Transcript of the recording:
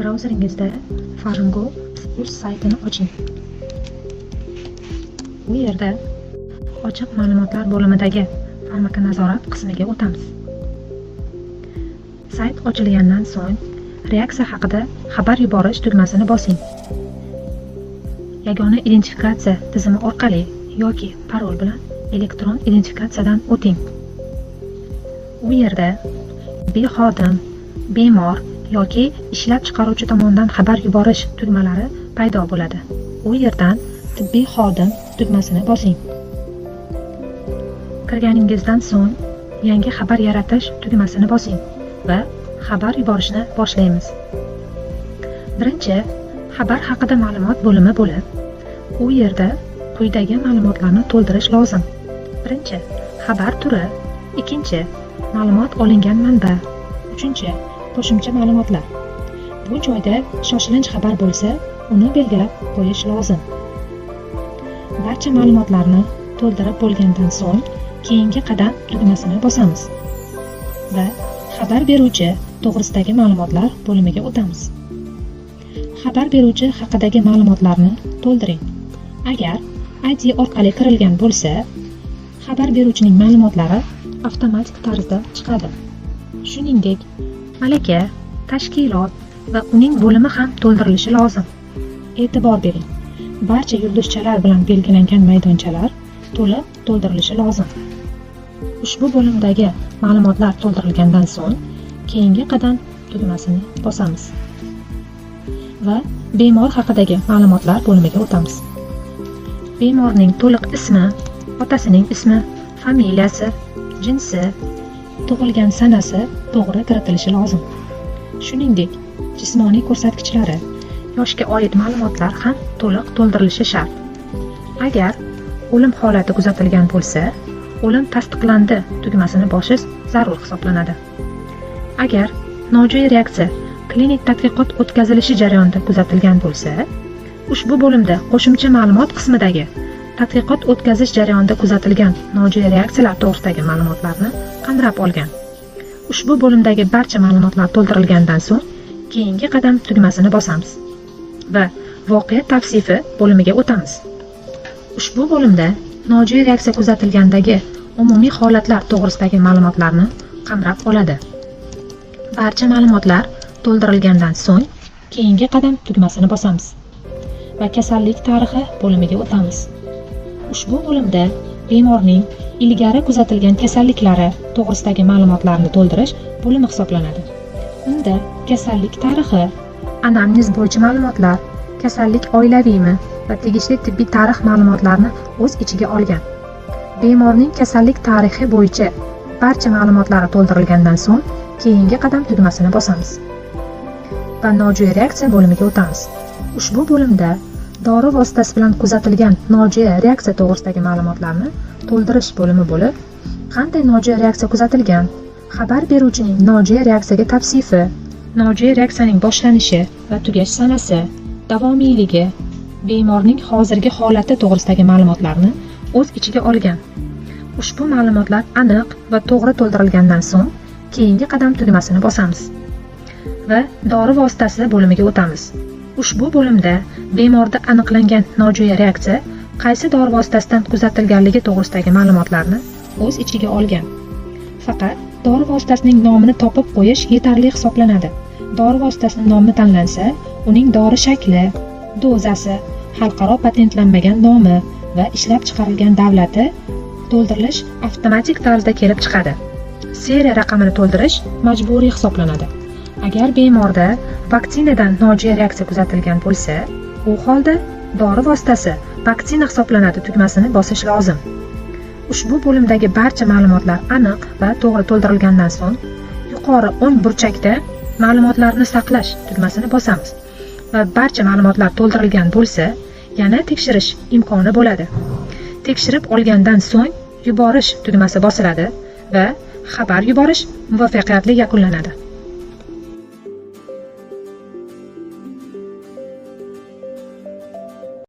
Brauzeringizda Faringo Plus saytini oching. Bu yerda ochiq ma'lumotlar bo'limidagi farmakonazorat qismiga o'tamiz. Sayt ochilgandan so'ng reaksiya haqida xabar yuborish tugmasini bosing. Yagona identifikatsiya tizimi orqali yoki parol bilan elektron identifikatsiyadan o'ting. U yerda tibbiy xodim, bemor yoki ishlab chiqaruvchi tomonidan xabar yuborish tugmalari paydo bo'ladi. U yerdan tibbiy xodim tugmasini bosing. Kirganingizdan so'ng yangi xabar yaratish tugmasini bosing va xabar yuborishni boshlaymiz. Birinchi xabar haqida ma'lumot bo'limi bo'lib, u yerda quyidagi ma'lumotlarni to'ldirish lozim. Birinchi xabar turi, ikkinchi ma'lumot olingan manba, uchinchi qo'shimcha ma'lumotlar. Bu joyda shoshilinch xabar bo'lsa, uni belgilab qo'yish lozim. Barcha ma'lumotlarni to'ldirib bo'lgandan so'ng keyingi qadam tugmasini bosamiz va xabar beruvchi to'g'risidagi ma'lumotlar bo'limiga o'tamiz. Xabar beruvchi haqidagi ma'lumotlarni to'ldiring. Agar ID orqali kirilgan bo'lsa, xabar beruvchining ma'lumotlari avtomatik tarzda chiqadi. Shuningdek, malaka, tashkilot va uning bo'limi ham to'ldirilishi lozim. E'tibor bering, barcha yulduzchalar bilan belgilangan maydonchalar to'liq to'ldirilishi lozim. Ushbu bo'limdagi ma'lumotlar to'ldirilgandan so'ng keyingi qadam tugmasini bosamiz va bemor haqidagi ma'lumotlar bo'limiga o'tamiz. Bemorning to'liq ismi, otasining ismi, familiyasi, jinsi, tug'ilgan sanasi to'g'ri kiritilishi lozim. Shuningdek, jismoniy ko'rsatkichlari, yoshga oid ma'lumotlar ham to'liq to'ldirilishi shart. Agar o'lim holati kuzatilgan bo'lsa, o'lim tasdiqlandi tugmasini bosish zarur hisoblanadi. Agar nojo'ya reaksiya klinik tadqiqot o'tkazilishi jarayonida kuzatilgan bo'lsa, ushbu bo'limda qo'shimcha ma'lumot qismidagi tadqiqot o'tkazish jarayonida kuzatilgan nojo'ya reaksiyalar to'g'risidagi ma'lumotlarni qamrab olgan. Ushbu bo'limdagi barcha ma'lumotlar to'ldirilgandan so'ng keyingi qadam tugmasini bosamiz va voqea tavsifi bo'limiga o'tamiz. Ushbu bo'limda nojo'ya reaksiya kuzatilgandagi umumiy holatlar to'g'risidagi ma'lumotlarni qamrab oladi. Barcha ma'lumotlar to'ldirilgandan so'ng keyingi qadam tugmasini bosamiz va kasallik tarixi bo'limiga o'tamiz. Ushbu bo'limda bemorning ilgari kuzatilgan kasalliklari to'g'risidagi ma'lumotlarni to'ldirish bo'limi hisoblanadi. Unda kasallik tarixi, anamnez bo'yicha ma'lumotlar, kasallik oilaviymi va tegishli tibbiy tarix ma'lumotlarni o'z ichiga olgan. Bemorning kasallik tarixi bo'yicha barcha ma'lumotlari to'ldirilgandan so'ng keyingi qadam tugmasini bosamiz va nojo'ya reaksiya bo'limiga o'tamiz. Ushbu bo'limda dori vositasi bilan kuzatilgan nojo'ya reaksiya to'g'risidagi ma'lumotlarni to'ldirish bo'limi bo'lib, qanday nojo'ya reaksiya kuzatilgan, xabar beruvchining nojo'ya reaksiyaga tavsifi, nojo'ya reaksiyaning boshlanishi va tugash sanasi, davomiyligi, bemorning hozirgi holati to'g'risidagi ma'lumotlarni o'z ichiga olgan. Ushbu ma'lumotlar aniq va to'g'ri to'ldirilgandan so'ng keyingi qadam tugmasini bosamiz va dori vositasi bo'limiga o'tamiz. Ushbu bo'limda bemorda aniqlangan nojo'ya reaksiya qaysi dori vositasidan kuzatilganligi to'g'risidagi ma'lumotlarni o'z ichiga olgan. Faqat dori vositasining nomini topib qo'yish yetarli hisoblanadi. Dori vositasining nomi tanlansa, uning dori shakli, dozasi, xalqaro patentlanmagan nomi va ishlab chiqarilgan davlati to'ldirilish avtomatik tarzda kelib chiqadi. Seriya raqamini to'ldirish majburiy hisoblanadi. Agar bemorda vaksinadan nojo'ya reaksiya kuzatilgan bo'lsa, u holda dori vositasi vaksina hisoblanadi tugmasini bosish lozim. Ushbu bo'limdagi barcha ma'lumotlar aniq va to'g'ri to'ldirilgandan so'ng yuqori o'ng burchakda ma'lumotlarni saqlash tugmasini bosamiz va barcha ma'lumotlar to'ldirilgan bo'lsa, yana tekshirish imkoni bo'ladi. Tekshirib olgandan so'ng yuborish tugmasi bosiladi va xabar yuborish muvaffaqiyatli yakunlanadi.